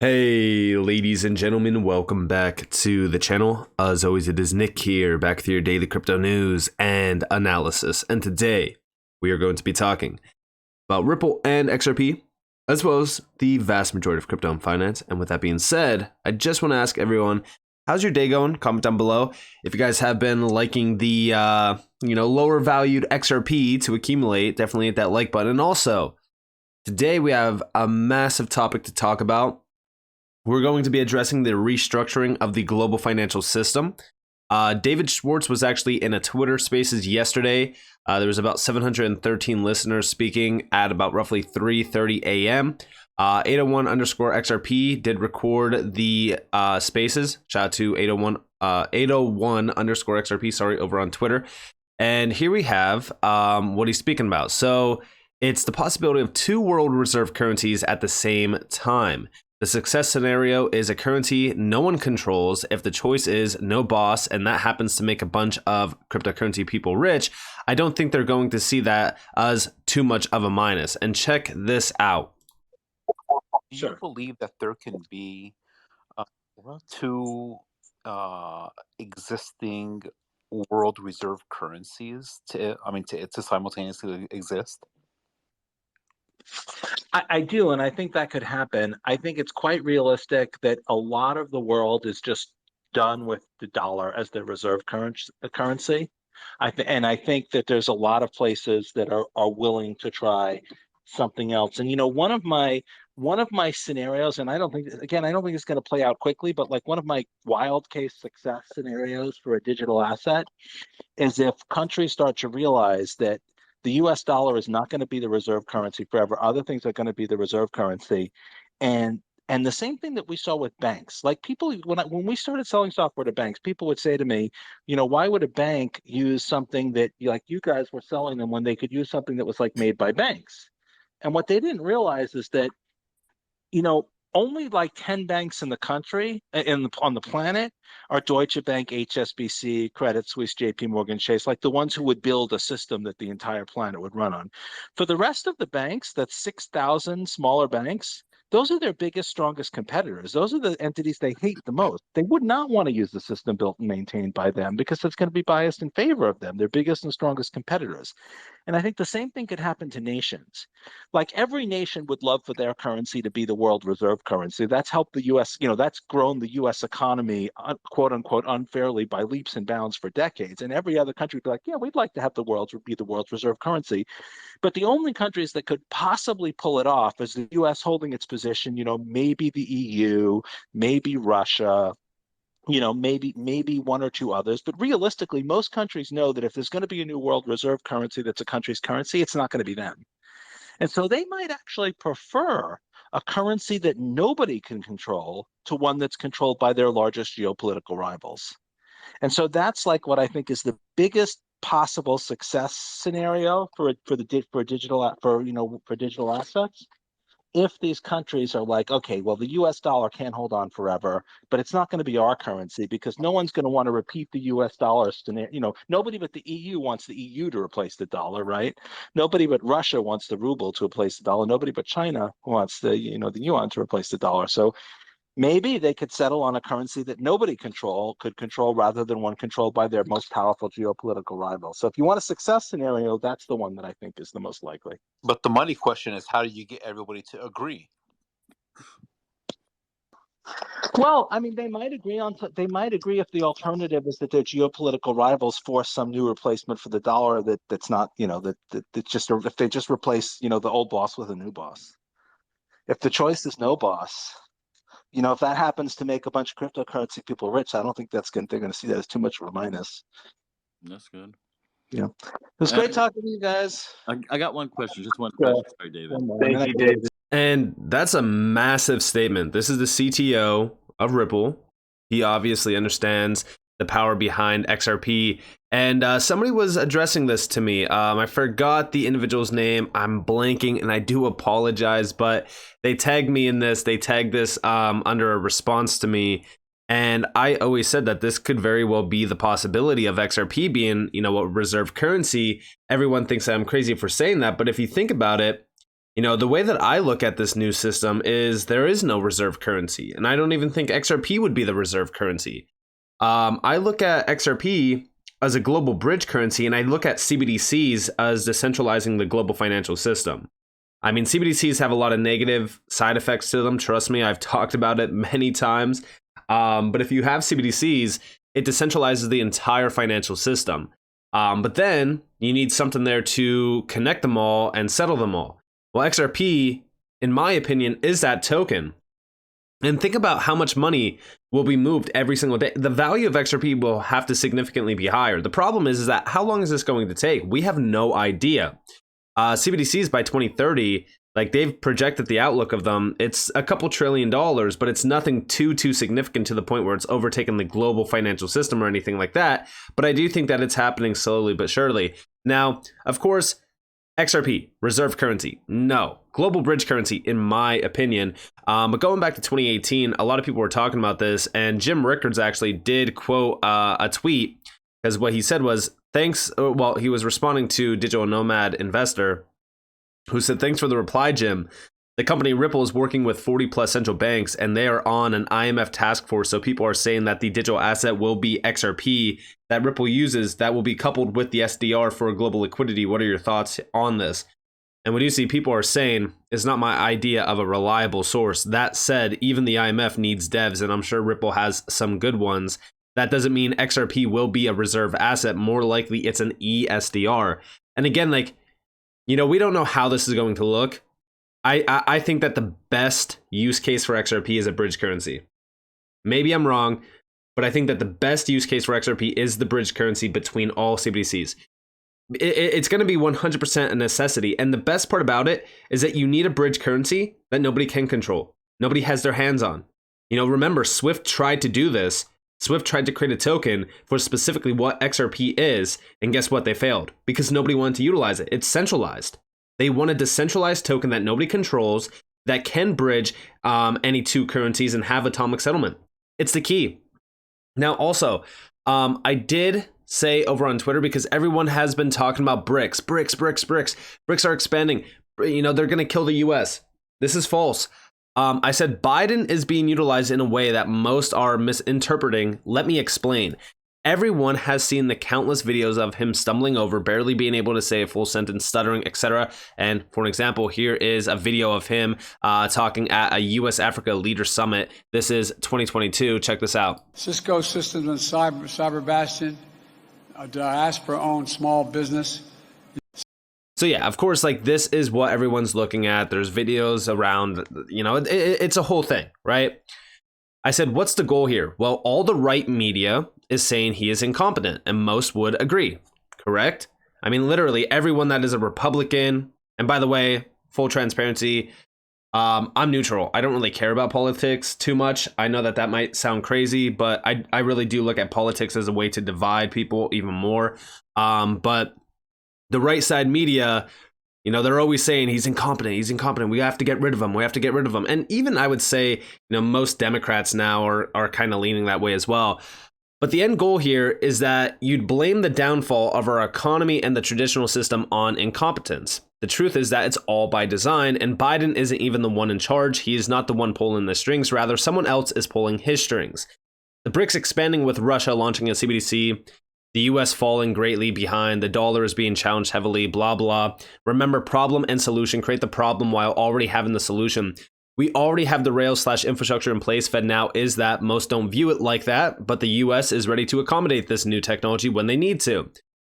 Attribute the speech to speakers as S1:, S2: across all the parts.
S1: Hey, ladies and gentlemen, welcome back to the channel. As always, it is Nick here, back with your daily crypto news and analysis. And today, we are going to be talking about Ripple and XRP, as well as the vast majority of crypto and finance. And with that being said, I just want to ask everyone, how's your day going? Comment down below. If you guys have been liking the, lower valued XRP to accumulate, definitely hit that like button. And also, today we have a massive topic to talk about. We're going to be addressing the restructuring of the global financial system. David Schwartz was actually in a Twitter Spaces yesterday. There was about 713 listeners speaking at about roughly 3:30 a.m. 801 underscore XRP did record the Spaces. Shout out to 801 underscore XRP, over on Twitter. And here we have what he's speaking about. So it's the possibility of two world reserve currencies at the same time. The success scenario is a currency no one controls if the choice is no boss, and that happens to make a bunch of cryptocurrency people rich. I don't think they're going to see that as too much of a minus. And check this out.
S2: Do you believe that there can be two existing world reserve currencies to simultaneously exist?
S3: I do, and I think that could happen. I think it's quite realistic that a lot of the world is just done with the dollar as their reserve currency. I think that there's a lot of places that are willing to try something else. And one of my scenarios, and I don't think it's going to play out quickly, but like one of my wild case success scenarios for a digital asset is if countries start to realize that the US dollar is not going to be the reserve currency forever. Other things are going to be the reserve currency. And the same thing that we saw with banks. Like people, when we started selling software to banks, people would say to me, why would a bank use something that like you guys were selling them when they could use something that was like made by banks? And what they didn't realize is that, only like 10 banks in the country on the planet are Deutsche Bank, HSBC, Credit Suisse, JP Morgan Chase, like the ones who would build a system that the entire planet would run on. For the rest of the banks, that's 6,000 smaller banks, those are their biggest, strongest competitors. Those are the entities they hate the most. They would not want to use the system built and maintained by them because it's going to be biased in favor of them, their biggest and strongest competitors. And I think the same thing could happen to nations. Like every nation would love for their currency to be the world reserve currency. That's helped the US, that's grown the US economy, quote unquote, unfairly by leaps and bounds for decades. And every other country would be like, yeah, we'd like to have the world be the world's reserve currency. But the only countries that could possibly pull it off is the US holding its position, maybe the EU, maybe Russia, maybe one or two others. But realistically, most countries know that if there's going to be a new world reserve currency that's a country's currency, it's not going to be them. And so they might actually prefer a currency that nobody can control to one that's controlled by their largest geopolitical rivals. And so that's like what I think is the biggest possible success scenario for digital assets. If these countries are like, okay, well, the US dollar can't hold on forever, but it's not going to be our currency because no one's going to want to repeat the US dollar scenario. Nobody but the EU wants the EU to replace the dollar, right? Nobody but Russia wants the ruble to replace the dollar. Nobody but China wants the yuan to replace the dollar. So maybe they could settle on a currency that nobody could control rather than one controlled by their most powerful geopolitical rival. So if you want a success scenario, that's the one that I think is the most likely.
S2: But the money question is, how do you get everybody to agree?
S3: Well, I mean, they might agree if the alternative is that their geopolitical rivals force some new replacement for the dollar that's not, if they just replace, the old boss with a new boss. If the choice is no boss, if that happens to make a bunch of cryptocurrency people rich, I don't think they're going to see that as too much of a minus.
S4: That's good.
S3: Yeah. It was great talking to you guys.
S4: I got one question, just one question. Sorry, David.
S1: Thank you, David. And that's a massive statement. This is the CTO of Ripple. He obviously understands the power behind XRP. And somebody was addressing this to me. I forgot the individual's name. I'm blanking, and I do apologize, but they tagged me in this. They tagged this under a response to me. And I always said that this could very well be the possibility of XRP being, a reserve currency. Everyone thinks I'm crazy for saying that. But if you think about it, You know, the way that I look at this new system is there is no reserve currency, and I don't even think XRP would be the reserve currency. I look at XRP as a global bridge currency, and I look at CBDCs as decentralizing the global financial system. I mean, CBDCs have a lot of negative side effects to them. Trust me, I've talked about it many times. But if you have CBDCs, it decentralizes the entire financial system. But then you need something there to connect them all and settle them all. Well, XRP, in my opinion, is that token. And think about how much money will be moved every single day. The value of XRP will have to significantly be higher. The problem is that how long is this going to take? We have no idea. CBDCs by 2030, like they've projected the outlook of them, it's a couple $1 trillion, but it's nothing too significant to the point where it's overtaken the global financial system or anything like that. But I do think that it's happening slowly but surely. Now, of course, XRP, reserve currency, no. Global bridge currency, in my opinion. But going back to 2018, a lot of people were talking about this, and Jim Rickards actually did quote a tweet, because what he said was, he was responding to Digital Nomad Investor, who said, "Thanks for the reply, Jim. The company Ripple is working with 40 plus central banks, and they are on an IMF task force. So people are saying that the digital asset will be XRP that Ripple uses that will be coupled with the SDR for global liquidity. What are your thoughts on this?" And what you see people are saying is not my idea of a reliable source. That said, even the IMF needs devs, and I'm sure Ripple has some good ones. That doesn't mean XRP will be a reserve asset. More likely, it's an ESDR. And again, we don't know how this is going to look. I think that the best use case for XRP is a bridge currency. Maybe I'm wrong, but I think that the best use case for XRP is the bridge currency between all CBDCs. It's going to be 100% a necessity. And the best part about it is that you need a bridge currency that nobody can control. Nobody has their hands on. Remember, Swift tried to do this. Swift tried to create a token for specifically what XRP is, and guess what? They failed because nobody wanted to utilize it. It's centralized. They want a decentralized token that nobody controls, that can bridge any two currencies and have atomic settlement. It's the key. Now, also, I did say over on Twitter, because everyone has been talking about BRICS. BRICS are expanding. They're going to kill the US. This is false. I said Biden is being utilized in a way that most are misinterpreting. Let me explain. Everyone has seen the countless videos of him stumbling over, barely being able to say a full sentence, stuttering, etc. And for an example, here is a video of him talking at a US Africa Leader Summit. This is 2022. Check this out.
S5: Cisco Systems and Cyber Bastion, a diaspora-owned small business.
S1: So yeah, of course, this is what everyone's looking at. There's videos around, it's a whole thing, right? I said, what's the goal here? Well, all the right media is saying he is incompetent, and most would agree, correct? I mean, literally everyone that is a Republican, and by the way, full transparency, I'm neutral. I don't really care about politics too much. I know that might sound crazy, but I really do look at politics as a way to divide people even more. But the right side media, they're always saying he's incompetent. We have to get rid of him. And even I would say, most Democrats now are kind of leaning that way as well. But the end goal here is that you'd blame the downfall of our economy and the traditional system on incompetence. The truth is that it's all by design, and Biden isn't even the one in charge. He is not the one pulling the strings. Rather, someone else is pulling his strings. The BRICS expanding with Russia launching a CBDC, the US falling greatly behind, the dollar is being challenged heavily, blah, blah. Remember, problem and solution. Create the problem while already having the solution. We already have the Rails/infrastructure in place. Fed now is that. Most don't view it like that, but the US is ready to accommodate this new technology when they need to.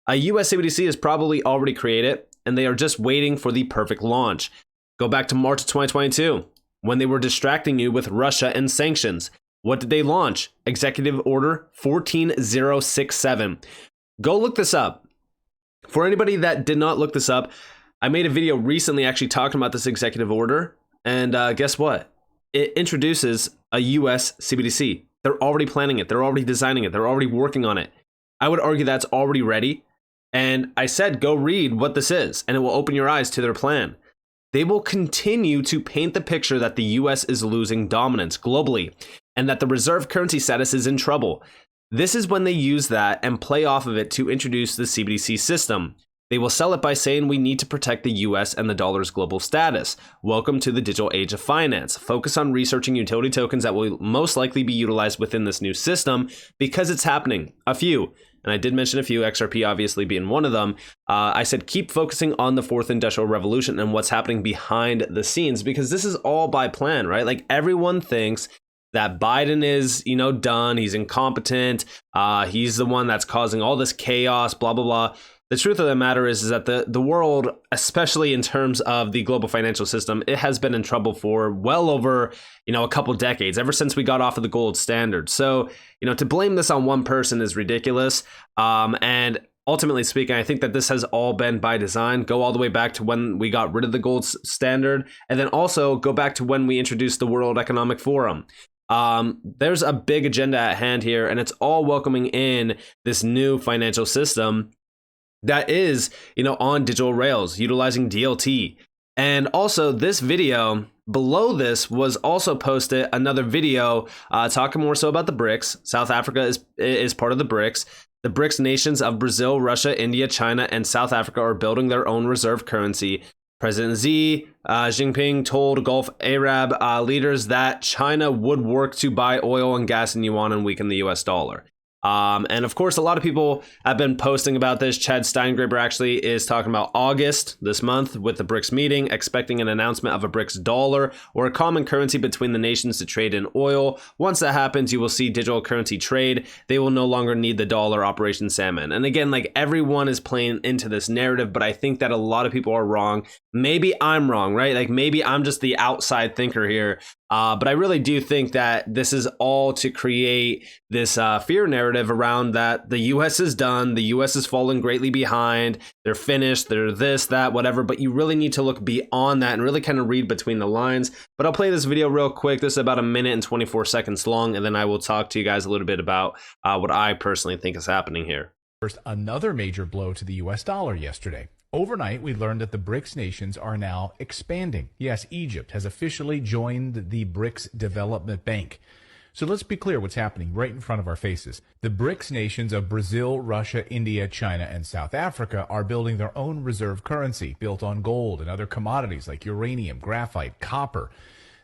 S1: A US CBDC is probably already created, and they are just waiting for the perfect launch. Go back to March of 2022, when they were distracting you with Russia and sanctions. What did they launch? Executive Order 14067. Go look this up. For anybody that did not look this up, I made a video recently actually talking about this executive order. And guess what? It introduces a US CBDC. They're already planning it. They're already designing it. They're already working on it. I would argue that's already ready. And I said, go read what this is, and it will open your eyes to their plan. They will continue to paint the picture that the US is losing dominance globally, and that the reserve currency status is in trouble. This is when they use that and play off of it to introduce the CBDC system. They will sell it by saying we need to protect the US and the dollar's global status. Welcome to the digital age of finance. Focus on researching utility tokens that will most likely be utilized within this new system because it's happening. A few. And I did mention a few, XRP obviously being one of them. I said keep focusing on the fourth industrial revolution and what's happening behind the scenes, because this is all by plan, right? Like everyone thinks that Biden is, done. He's incompetent. He's the one that's causing all this chaos, blah, blah, blah. The truth of the matter is that the world, especially in terms of the global financial system, it has been in trouble for well over, a couple decades, ever since we got off of the gold standard. So, to blame this on one person is ridiculous. And ultimately speaking, I think that this has all been by design. Go all the way back to when we got rid of the gold standard, and then also go back to when we introduced the World Economic Forum. There's a big agenda at hand here, and it's all welcoming in this new financial system that is, on digital rails, utilizing DLT. And also this video below this was also posted another video talking more so about the BRICS. South Africa is part of the BRICS. The BRICS nations of Brazil, Russia, India, China, and South Africa are building their own reserve currency. President Xi Jinping told Gulf Arab leaders that China would work to buy oil and gas in yuan and weaken the US dollar. And of course, a lot of people have been posting about this. Chad Steingraber actually is talking about August this month with the BRICS meeting, expecting an announcement of a BRICS dollar or a common currency between the nations to trade in oil. Once that happens, you will see digital currency trade. They will no longer need the dollar, Operation Salmon. And again, like everyone is playing into this narrative, but I think that a lot of people are wrong. Maybe I'm wrong, right? Like maybe I'm just the outside thinker here. But I really do think that this is all to create this fear narrative around that the U.S. is done, the U.S. is falling greatly behind, they're finished, they're this, that, whatever. But you really need to look beyond that and really kind of read between the lines. But I'll play this video real quick. This is about 1 minute and 24 seconds long, and then I will talk to you guys a little bit about what I personally think is happening here.
S6: First, another major blow to the U.S. dollar yesterday. Overnight, we learned that the BRICS nations are now expanding. Yes, Egypt has officially joined the BRICS Development Bank. So let's be clear what's happening right in front of our faces. The BRICS nations of Brazil, Russia, India, China, and South Africa are building their own reserve currency built on gold and other commodities like uranium, graphite, copper.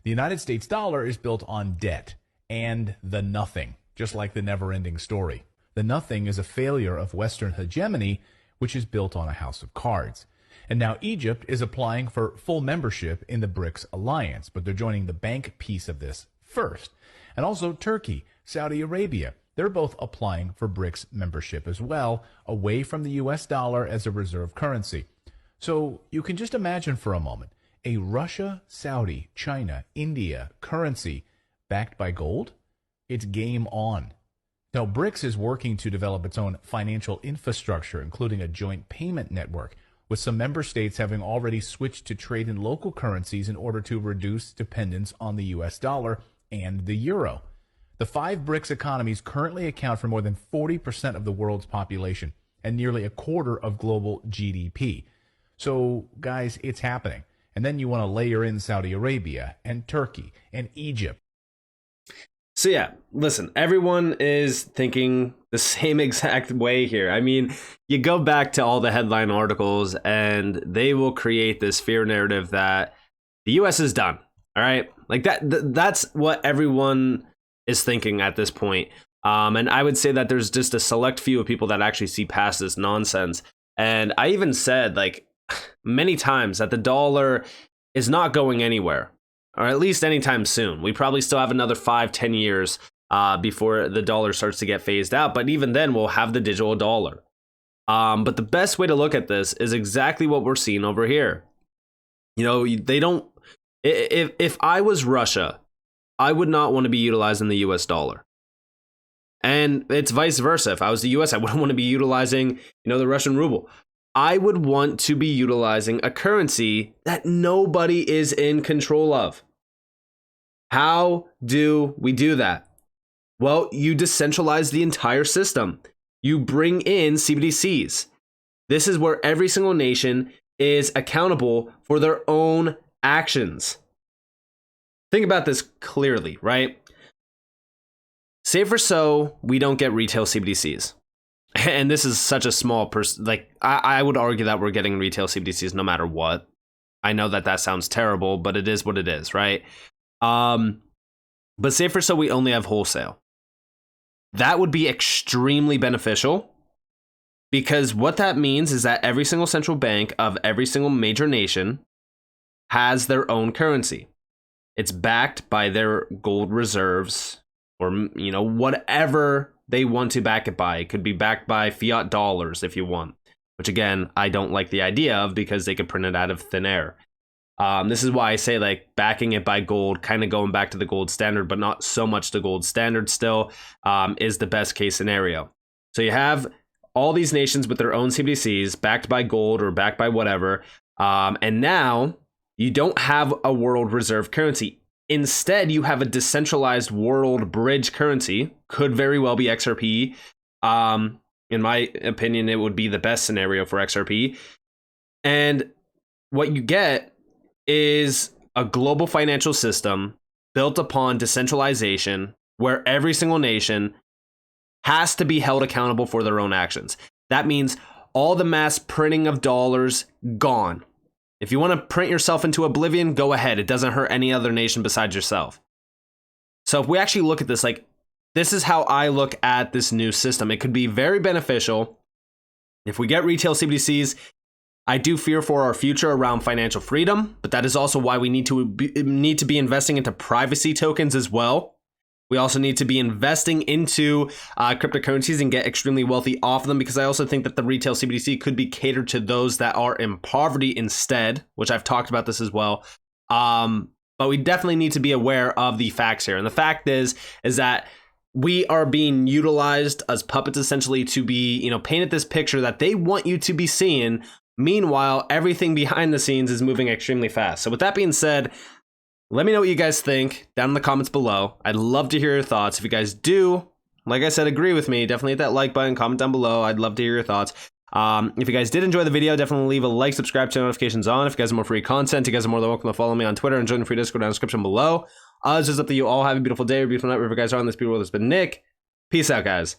S6: The United States dollar is built on debt and the nothing, just like the never-ending story. The nothing is a failure of Western hegemony, which is built on a house of cards. And now Egypt is applying for full membership in the BRICS alliance, but they're joining the bank piece of this first. And also Turkey, Saudi Arabia, they're both applying for BRICS membership as well, away from the US dollar as a reserve currency. So you can just imagine for a moment, a Russia, Saudi, China, India currency backed by gold? It's game on. Now, BRICS is working to develop its own financial infrastructure, including a joint payment network, with some member states having already switched to trade in local currencies in order to reduce dependence on the US dollar and the euro. The 5 BRICS economies currently account for more than 40% of the world's population and nearly a quarter of global GDP. So, guys, it's happening. And then you want to layer in Saudi Arabia and Turkey and Egypt.
S1: So yeah, listen, everyone is thinking the same exact way here. I mean, you go back to all the headline articles and they will create this fear narrative that the US is done. All right. Like that's what everyone is thinking at this point. And I would say that there's just a select few of people that actually see past this nonsense. And I even said like many times that the dollar is not going anywhere, or at least anytime soon. We probably still have another 5-10 years before the dollar starts to get phased out. But even then, we'll have the digital dollar. But the best way to look at this is exactly what we're seeing over here. They don't. If I was Russia, I would not want to be utilizing the US dollar. And it's vice versa. If I was the US, I wouldn't want to be utilizing, the Russian ruble. I would want to be utilizing a currency that nobody is in control of. How do we do that? Well, you decentralize the entire system. You bring in CBDCs. This is where every single nation is accountable for their own actions. Think about this clearly, right? Say for so, we don't get retail CBDCs. and this is such a small like I would argue that we're getting retail CBDCs no matter what. I know that sounds terrible, but it is what it is, right? But say for so we only have wholesale. That would be extremely beneficial, because what that means is that every single central bank of every single major nation has their own currency. It's backed by their gold reserves, or, you know, whatever they want to back it by. It could be backed by fiat dollars if you want, which again, I don't like the idea of, because they could print it out of thin air. This is why I say, like, backing it by gold, kind of going back to the gold standard, but not so much the gold standard still, is the best case scenario. So you have all these nations with their own CBDCs backed by gold or backed by whatever. And now you don't have a world reserve currency. Instead, you have a decentralized world bridge currency. Could very well be XRP. In my opinion, it would be the best scenario for XRP. And what you get is a global financial system built upon decentralization, where every single nation has to be held accountable for their own actions. That means all the mass printing of dollars gone. If you want to print yourself into oblivion, go ahead. It doesn't hurt any other nation besides yourself. So if we actually look at this, like, this is how I look at this new system. It could be very beneficial. If we get retail CBDCs, I do fear for our future around financial freedom, but that is also why we need to be investing into privacy tokens as well. We also need to be investing into cryptocurrencies and get extremely wealthy off of them, because I also think that the retail CBDC could be catered to those that are in poverty instead, which I've talked about this as well. But we definitely need to be aware of the facts here. And the fact is that we are being utilized as puppets, essentially, to be, you know, painted this picture that they want you to be seeing. Meanwhile, everything behind the scenes is moving extremely fast. So with that being said, let me know what you guys think down in the comments below. I'd love to hear your thoughts. If you guys do, like I said, agree with me, definitely hit that like button, comment down below. I'd love to hear your thoughts. If you guys did enjoy the video, definitely leave a like, subscribe, turn notifications on. If you guys want more free content, you guys are more than welcome to follow me on Twitter and join the free Discord down in the description below. It's just up to you all. Have a beautiful day or beautiful night wherever you guys are on this beautiful world. It's been Nick. Peace out, guys.